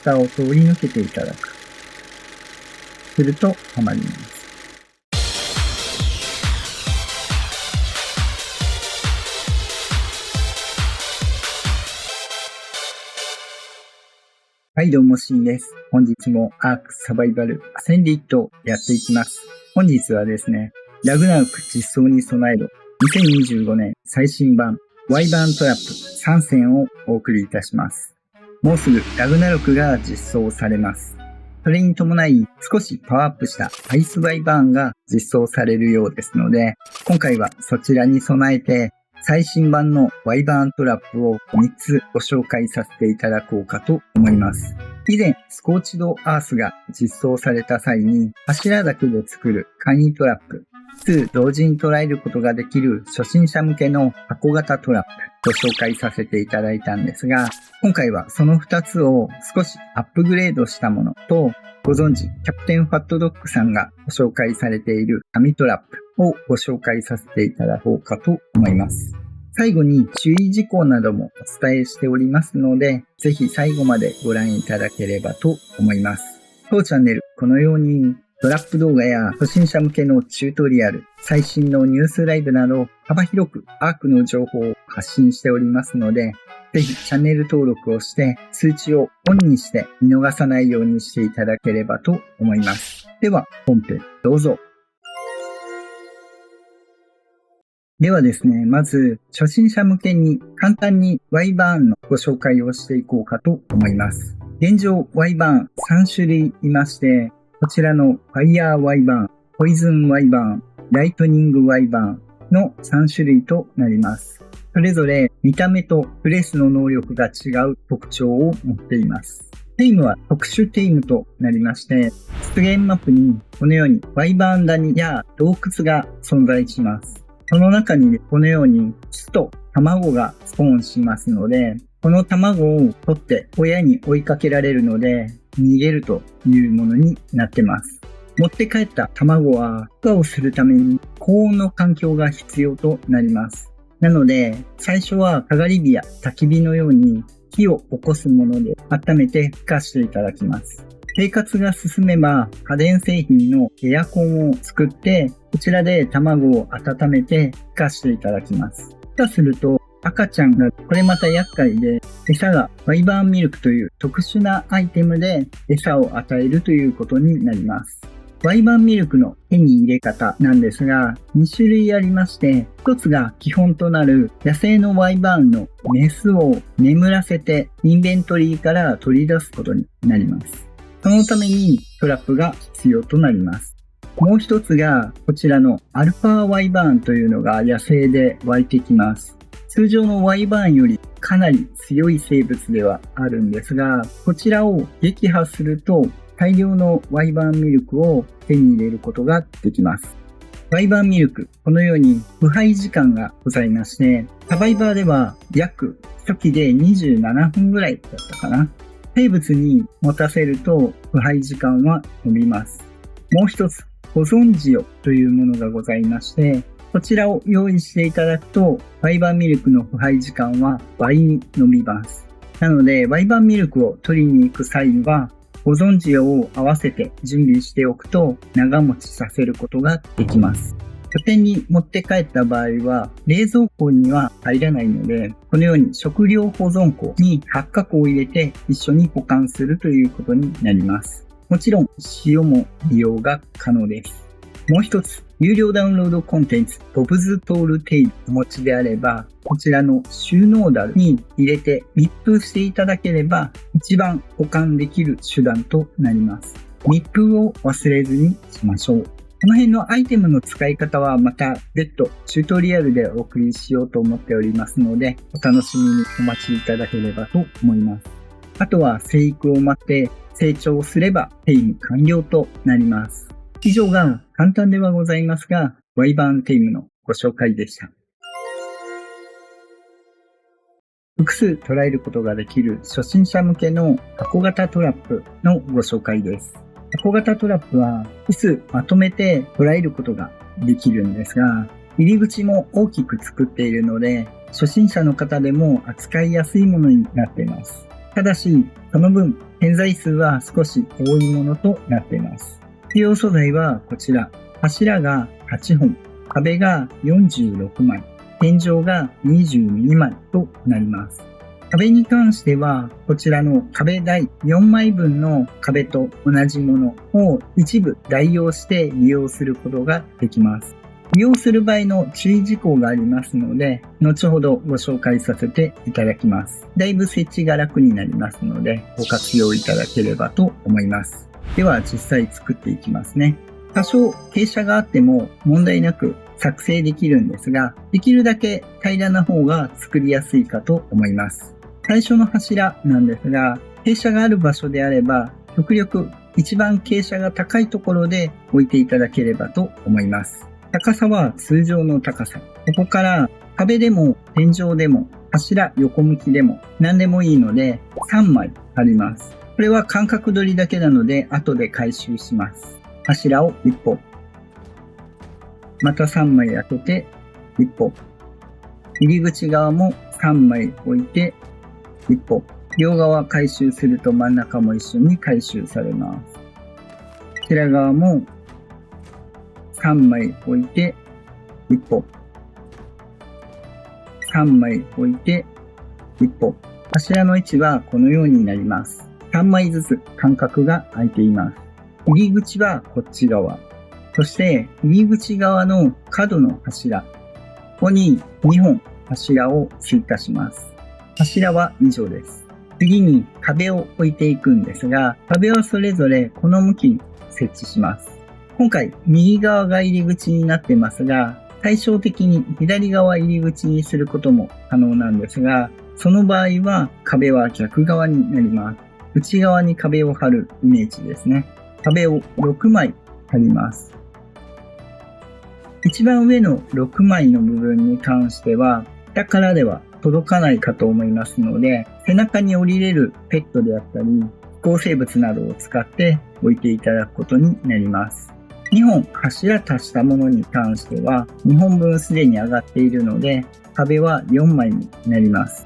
下を通り抜けていただく。するとはまります。はい、どうもしんです。本日もアークサバイバルアセンディットをやっていきます。本日はですね、ラグナロク実装に備えろ2025年最新版ワイバーントラップ3選をお送りいたします。もうすぐラグナロクが実装されます。それに伴い少しパワーアップしたアイスワイバーンが実装されるようですので、今回はそちらに備えて最新版のワイバーントラップを3つご紹介させていただこうかと思います。以前、スコーチドアースが実装された際に柱だけで作る簡易トラップ、2同時に捉えることができる初心者向けの箱型トラップと紹介させていただいたんですが、今回はその2つを少しアップグレードしたものと、ご存知、キャプテンファットドッグさんがご紹介されている紙トラップをご紹介させていただこうかと思います。最後に注意事項などもお伝えしておりますので、ぜひ最後までご覧いただければと思います。当チャンネル、このようにトラップ動画や初心者向けのチュートリアル、最新のニュースライブなど幅広くアークの情報を発信しておりますので、ぜひチャンネル登録をして通知をオンにして見逃さないようにしていただければと思います。では本編どうぞ。ではですね、まず初心者向けに簡単にワイバーンのご紹介をしていこうかと思います。現状ワイバーン3種類いまして、こちらのファイヤーワイバーン、ポイズンワイバーン、ライトニングワイバーンの3種類となります。それぞれ見た目とプレスの能力が違う特徴を持っています。テイムは特殊テイムとなりまして、出現マップにこのようにワイバーン谷や洞窟が存在します。その中にこのように巣と卵がスポーンしますので、この卵を取って親に追いかけられるので逃げるというものになってます。持って帰った卵は孵化をするために高温の環境が必要となります。なので最初はかがり火や焚き火のように火を起こすもので温めて孵化していただきます。生活が進めば家電製品のエアコンを作ってこちらで卵を温めて孵化していただきます。孵化すると赤ちゃんがこれまた厄介で、餌がワイバーンミルクという特殊なアイテムで餌を与えるということになります。ワイバーンミルクの手に入れ方なんですが、2種類ありまして、1つが基本となる野生のワイバーンのメスを眠らせてインベントリーから取り出すことになります。そのためにトラップが必要となります。もう一つがこちらのアルファワイバーンというのが野生で湧いてきます。通常のワイバーンよりかなり強い生物ではあるんですが、こちらを撃破すると大量のワイバーンミルクを手に入れることができます。ワイバーンミルク、このように腐敗時間がございまして、サバイバーでは約初期で27分ぐらいだったかな。生物に持たせると腐敗時間は伸びます。もう一つ、保存塩というものがございまして、こちらを用意していただくと、ワイバーンミルクの腐敗時間は倍に伸びます。なので、ワイバーンミルクを取りに行く際には、保存塩を合わせて準備しておくと長持ちさせることができます。拠点に持って帰った場合は、冷蔵庫には入らないので、このように食料保存庫に八角を入れて一緒に保管するということになります。もちろん塩も利用が可能です。もう一つ、有料ダウンロードコンテンツ、ボブズトールテイルお持ちであれば、こちらの収納樽に入れて密封していただければ、一番保管できる手段となります。密封を忘れずにしましょう。この辺のアイテムの使い方はまた別途チュートリアルでお送りしようと思っておりますので、お楽しみにお待ちいただければと思います。あとは生育を待って成長すればテイム完了となります。以上が簡単ではございますが、ワイバーンテイムのご紹介でした。複数捉えることができる初心者向けの箱型トラップのご紹介です。箱型トラップは複数まとめて捉えることができるんですが、入り口も大きく作っているので、初心者の方でも扱いやすいものになっています。ただし、その分、点在数は少し多いものとなっています。必要素材はこちら。柱が8本、壁が46枚、天井が22枚となります。壁に関しては、こちらの壁台4枚分の壁と同じものを一部代用して利用することができます。利用する場合の注意事項がありますので、後ほどご紹介させていただきます。だいぶ設置が楽になりますので、ご活用いただければと思います。では実際作っていきますね。多少傾斜があっても問題なく作成できるんですが、できるだけ平らな方が作りやすいかと思います。最初の柱なんですが、傾斜がある場所であれば、極力一番傾斜が高いところで置いていただければと思います。高さは通常の高さ。ここから壁でも天井でも柱横向きでも何でもいいので3枚貼ります。これは間隔取りだけなので後で回収します。柱を1本。また3枚開けて1本。入り口側も3枚置いて1本。両側回収すると真ん中も一緒に回収されます。こちら側も3枚置いて1本。3枚置いて1本。柱の位置はこのようになります。3枚ずつ間隔が空いています。入り口はこっち側。そして入り口側の角の柱。ここに2本柱を追加します。柱は以上です。次に壁を置いていくんですが、壁はそれぞれこの向きに設置します。今回右側が入り口になってますが、対照的に左側入り口にすることも可能なんですが、その場合は壁は逆側になります。内側に壁を貼るイメージですね。壁を6枚貼ります。一番上の6枚の部分に関しては、下からでは届かないかと思いますので、背中に降りれるペットであったり、飛行生物などを使って置いていただくことになります。2本柱足したものに関しては、2本分すでに上がっているので、壁は4枚になります。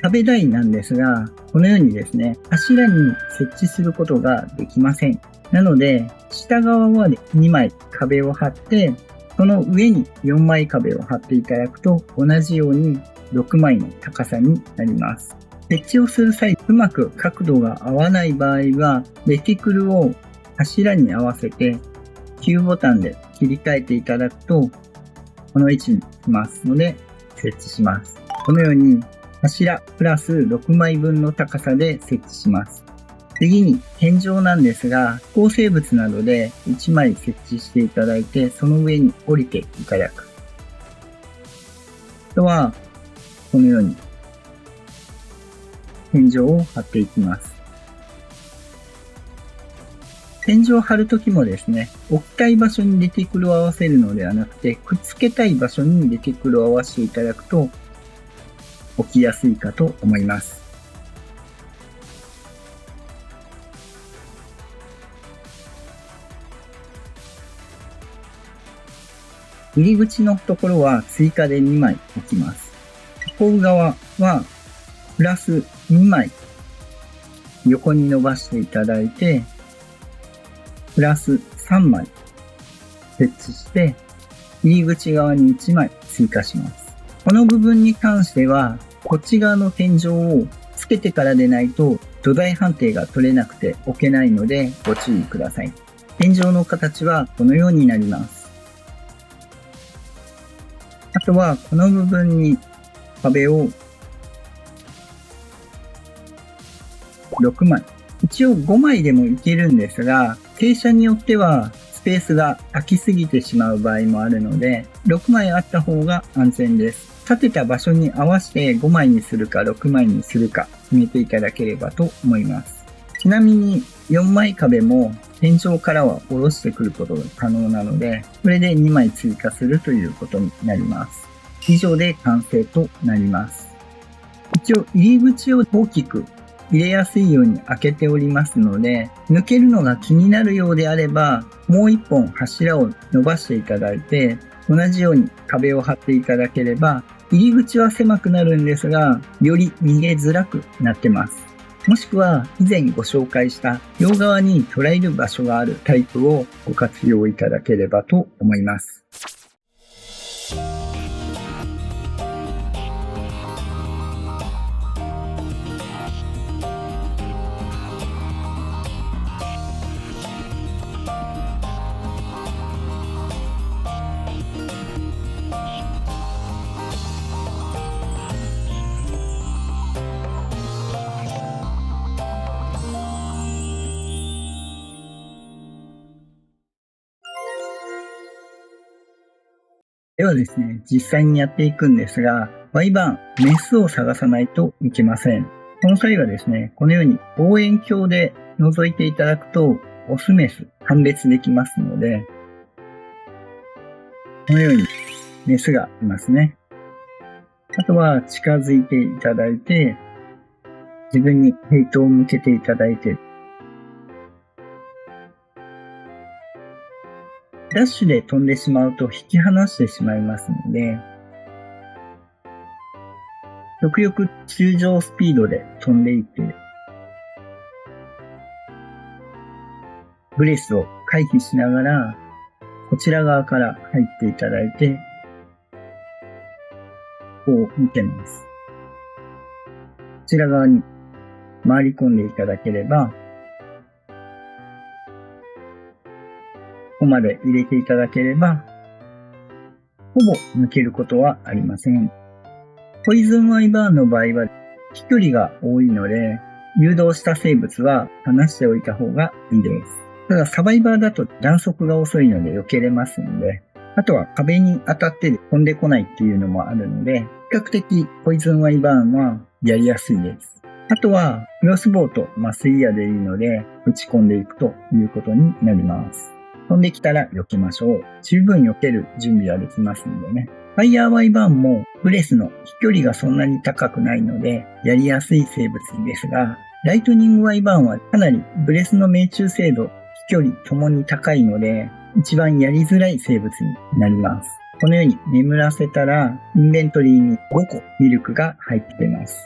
壁台なんですが、このようにですね、柱に設置することができません。なので、下側は2枚壁を貼って、その上に4枚壁を貼っていただくと、同じように6枚の高さになります。設置をする際、うまく角度が合わない場合は、レティクルを柱に合わせて、Q ボタンで切り替えていただくと、この位置に来ますので、設置します。このように、柱プラス6枚分の高さで設置します。次に天井なんですが、飛行生物などで1枚設置していただいて、その上に降りていただく。あとは、このように天井を張っていきます。天井を張るときもですね、置きたい場所にレティクルを合わせるのではなくて、くっつけたい場所にレティクルを合わせていただくと、置きやすいかと思います。入り口のところは追加で2枚置きます。向こう側はプラス2枚横に伸ばしていただいて、プラス3枚設置して、入り口側に1枚追加します。この部分に関しては、こっち側の天井をつけてからでないと土台判定が取れなくて置けないのでご注意ください。天井の形はこのようになります。あとはこの部分に壁を6枚。一応5枚でもいけるんですが、傾斜によってはスペースが空きすぎてしまう場合もあるので、6枚あった方が安全です。立てた場所に合わせて5枚にするか6枚にするか決めていただければと思います。ちなみに4枚壁も天井からは下ろしてくることが可能なので、これで2枚追加するということになります。以上で完成となります。一応入り口を大きく入れやすいように開けておりますので、抜けるのが気になるようであれば、もう1本柱を伸ばしていただいて、同じように壁を張っていただければ、入り口は狭くなるんですが、より逃げづらくなってます。もしくは以前ご紹介した両側に捉える場所があるタイプをご活用いただければと思います。ではですね、実際にやっていくんですが、Y バーン、メスを探さないといけません。その際はですね、このように望遠鏡で覗いていただくと、オスメス判別できますので、このようにメスがいますね。あとは近づいていただいて、自分にヘイトを向けていただいて、ダッシュで飛んでしまうと引き離してしまいますので、極力通常スピードで飛んでいって、ブレスを回避しながら、こちら側から入っていただいて、こう見てます。こちら側に回り込んでいただければ、ここまで入れていただければ、ほぼ抜けることはありません。ポイズンYバーンの場合は飛距離が多いので、誘導した生物は離しておいた方がいいです。ただサバイバーだと弾速が遅いので避けれますので、あとは壁に当たって飛んでこないっていうのもあるので、比較的ポイズンYバーンはやりやすいです。あとはクロスボウと麻酔矢でいいので打ち込んでいくということになります。飛んできたら避けましょう。十分避ける準備はできますのでね。ファイヤーYバーンもブレスの飛距離がそんなに高くないのでやりやすい生物ですが、ライトニングYバーンはかなりブレスの命中精度、飛距離ともに高いので一番やりづらい生物になります。このように眠らせたらインベントリーに5個ミルクが入っています。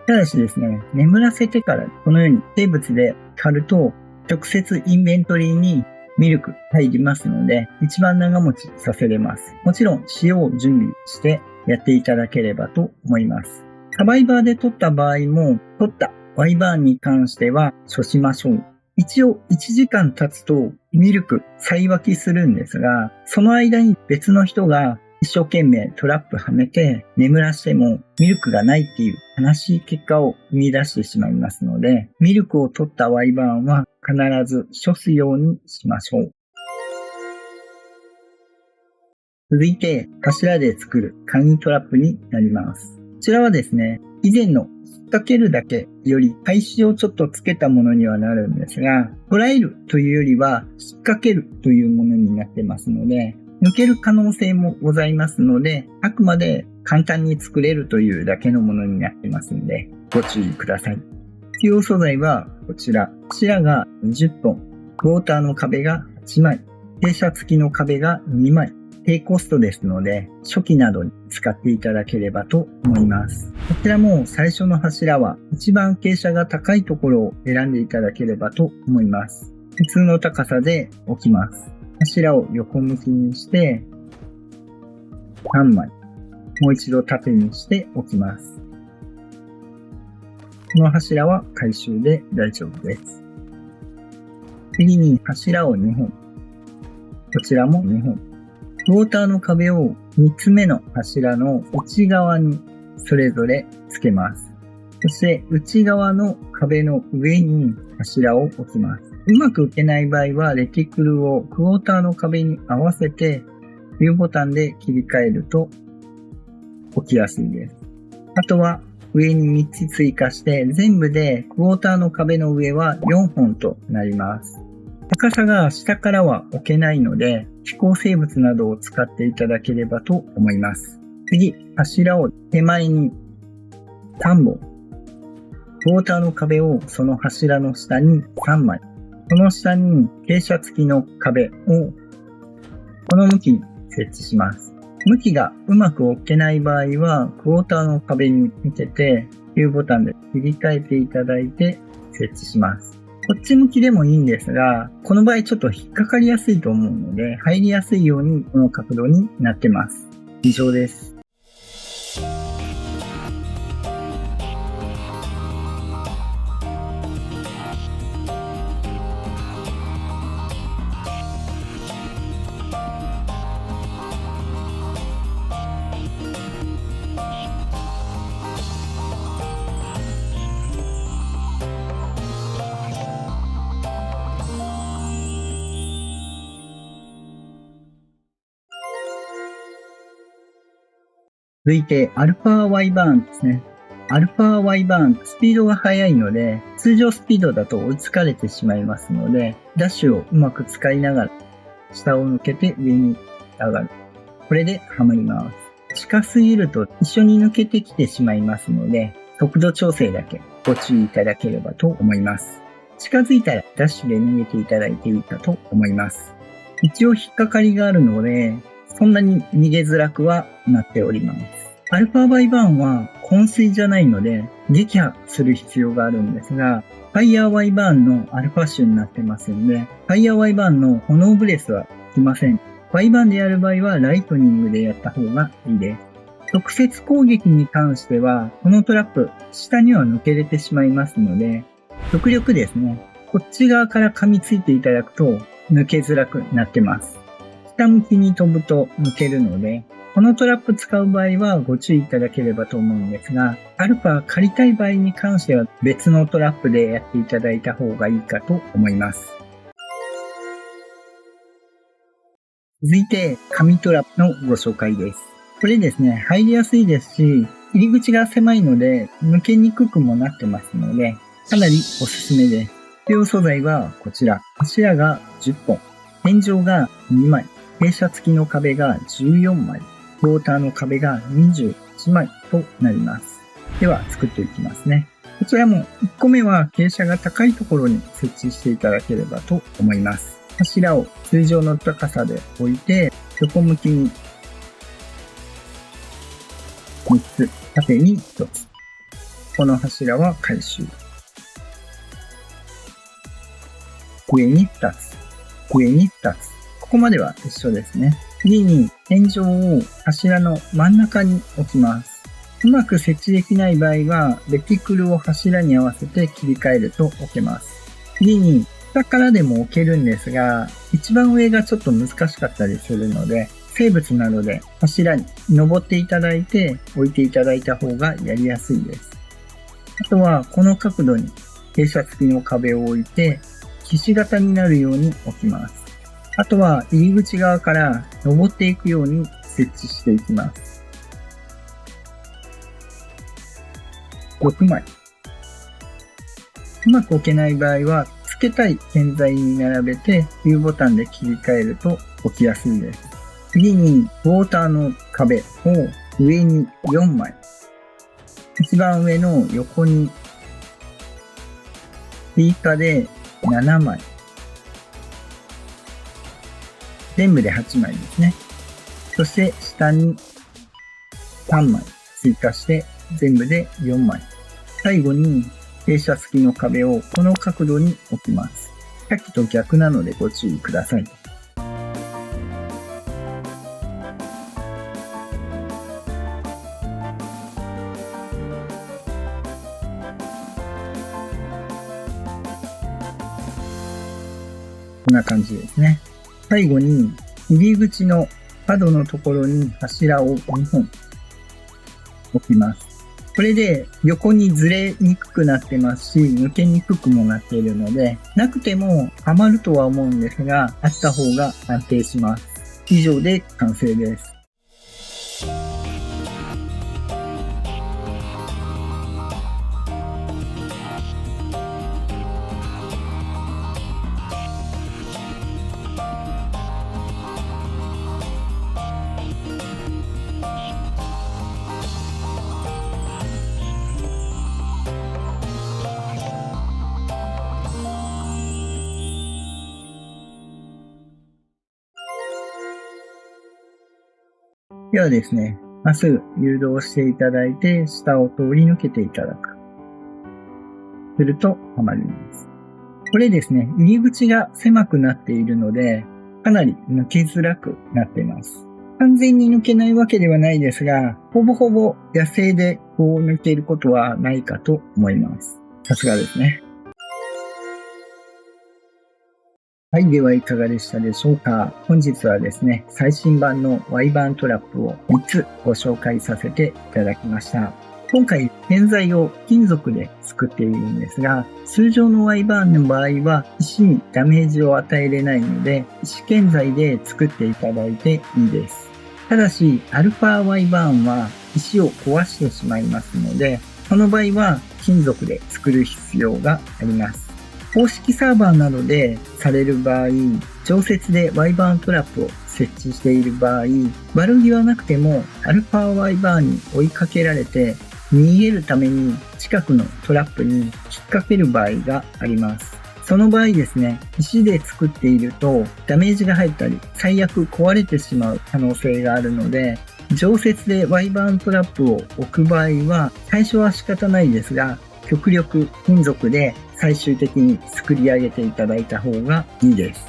ただしですね、眠らせてからこのように生物で狩ると直接インベントリーにミルク入りますので、一番長持ちさせれます。もちろん塩を準備してやっていただければと思います。サバイバーで取った場合も、取ったYバーンに関しては処しましょう。一応1時間経つとミルク再沸きするんですが、その間に別の人が一生懸命トラップはめて眠らしてもミルクがないっていう悲しい結果を生み出してしまいますので、ミルクを取ったYバーンは必ず処すようにしましょう。続いて柱で作る簡易トラップになります。こちらはですね、以前の引っ掛けるだけより配子をちょっとつけたものにはなるんですが、捉えるというよりは引っ掛けるというものになってますので、抜ける可能性もございますので、あくまで簡単に作れるというだけのものになってますので、ご注意ください。必要素材はこちら。柱が20本、クォーターの壁が8枚、傾斜付きの壁が2枚。低コストですので、初期などに使っていただければと思います。こちらも最初の柱は一番傾斜が高いところを選んでいただければと思います。普通の高さで置きます。柱を横向きにして3枚、もう一度縦にして置きます。この柱は回収で大丈夫です。次に柱を2本、こちらも2本。クォーターの壁を3つ目の柱の内側にそれぞれつけます。そして内側の壁の上に柱を置きます。うまく打てない場合はレティクルをクォーターの壁に合わせて冬ボタンで切り替えると置きやすいです。あとは上に3つ追加して全部でクォーターの壁の上は4本となります。高さが下からは置けないので飛行生物などを使っていただければと思います。次、柱を手前に3本。クォーターの壁をその柱の下に3枚。その下に傾斜付きの壁をこの向きに設置します。向きがうまく置けない場合はクォーターの壁に向けて Q ボタンで切り替えていただいて設置します。こっち向きでもいいんですが、この場合ちょっと引っかかりやすいと思うので、入りやすいようにこの角度になってます。以上です。続いて、アルファ Y バーンですね。アルファ Y バーン、スピードが速いので、通常スピードだと追いつかれてしまいますので、ダッシュをうまく使いながら、下を抜けて上に上がる。これではまります。近すぎると一緒に抜けてきてしまいますので、速度調整だけご注意いただければと思います。近づいたらダッシュで逃げていただいていいかと思います。一応引っかかりがあるので、そんなに逃げづらくはなっております。アルファバイバーンは昏睡じゃないので撃破する必要があるんですが、ファイヤーワイバーンのアルファ種になってますので、ファイヤーワイバーンの炎ブレスは効きません。ワイバーンでやる場合はライトニングでやった方がいいです。直接攻撃に関しては、このトラップ、下には抜けれてしまいますので、極力ですね、こっち側から噛みついていただくと抜けづらくなってます。下向きに飛ぶと抜けるので、このトラップ使う場合はご注意いただければと思うんですが、アルファ借りたい場合に関しては別のトラップでやっていただいた方がいいかと思います。続いて、紙トラップのご紹介です。これですね、入りやすいですし、入り口が狭いので抜けにくくもなってますので、かなりおすすめです。必要素材はこちら。柱が10本、天井が2枚、傾斜付きの壁が14枚、ウォーターの壁が21枚となります。では作っていきますね。こちらも1個目は傾斜が高いところに設置していただければと思います。柱を通常の高さで置いて、横向きに3つ、縦に1つ。この柱は回収。上に2つ。上に2つ。ここまでは一緒ですね。次に天井を柱の真ん中に置きます。うまく設置できない場合は、レティクルを柱に合わせて切り替えると置けます。次に下からでも置けるんですが、一番上がちょっと難しかったりするので、生物などで柱に登っていただいて置いていただいた方がやりやすいです。あとはこの角度に傾斜付きの壁を置いて、ひし形になるように置きます。あとは入り口側から登っていくように設置していきます。6枚。うまく置けない場合は、付けたい建材に並べて U ボタンで切り替えると置きやすいです。次に、ウォーターの壁を上に4枚。一番上の横に追加で7枚。全部で8枚ですね。そして下に3枚追加して全部で4枚。最後に傾斜付きの壁をこの角度に置きます。さっきと逆なのでご注意ください。こんな感じですね。最後に入り口の角のところに柱を2本置きます。これで横にずれにくくなってますし、抜けにくくもなっているので、なくてもはまるとは思うんですが、あった方が安定します。以上で完成です。ではですね、まっすぐ誘導していただいて、下を通り抜けていただく。するとはまります。これですね、入り口が狭くなっているので、かなり抜けづらくなっています。完全に抜けないわけではないですが、ほぼほぼ野生でこう抜けることはないかと思います。さすがですね。はい、ではいかがでしたでしょうか。本日はですね、最新版の Y バーントラップを3つご紹介させていただきました。今回、建材を金属で作っているんですが、通常の Y バーンの場合は石にダメージを与えれないので、石建材で作っていただいていいです。ただし、アルファ Y バーンは石を壊してしまいますので、その場合は金属で作る必要があります。公式サーバーなどでされる場合、常設で Y バーントラップを設置している場合、悪気はなくてもアルファ Y バーンに追いかけられて逃げるために近くのトラップに引っ掛ける場合があります。その場合ですね、石で作っているとダメージが入ったり最悪壊れてしまう可能性があるので、常設で Y バーントラップを置く場合は最初は仕方ないですが、極力金属で最終的に作り上げていただいた方がいいです。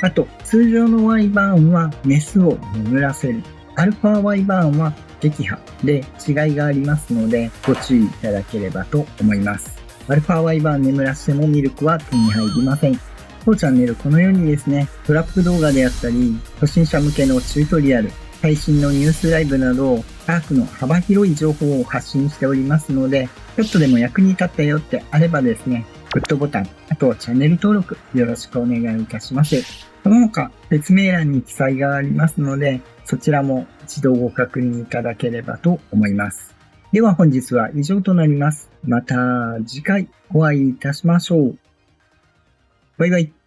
あと、通常の Y バーンはメスを眠らせる。アルファ Y バーンは撃破で違いがありますので、ご注意いただければと思います。アルファ Y バーン眠らしてもミルクは手に入りません。当チャンネルこのようにですね、トラップ動画であったり、初心者向けのチュートリアル、最新のニュースライブなど、アークの幅広い情報を発信しておりますので、ちょっとでも役に立ったよってあればですね、グッドボタン、あとチャンネル登録よろしくお願いいたします。その他、説明欄に記載がありますので、そちらも一度ご確認いただければと思います。では本日は以上となります。また次回お会いいたしましょう。バイバイ。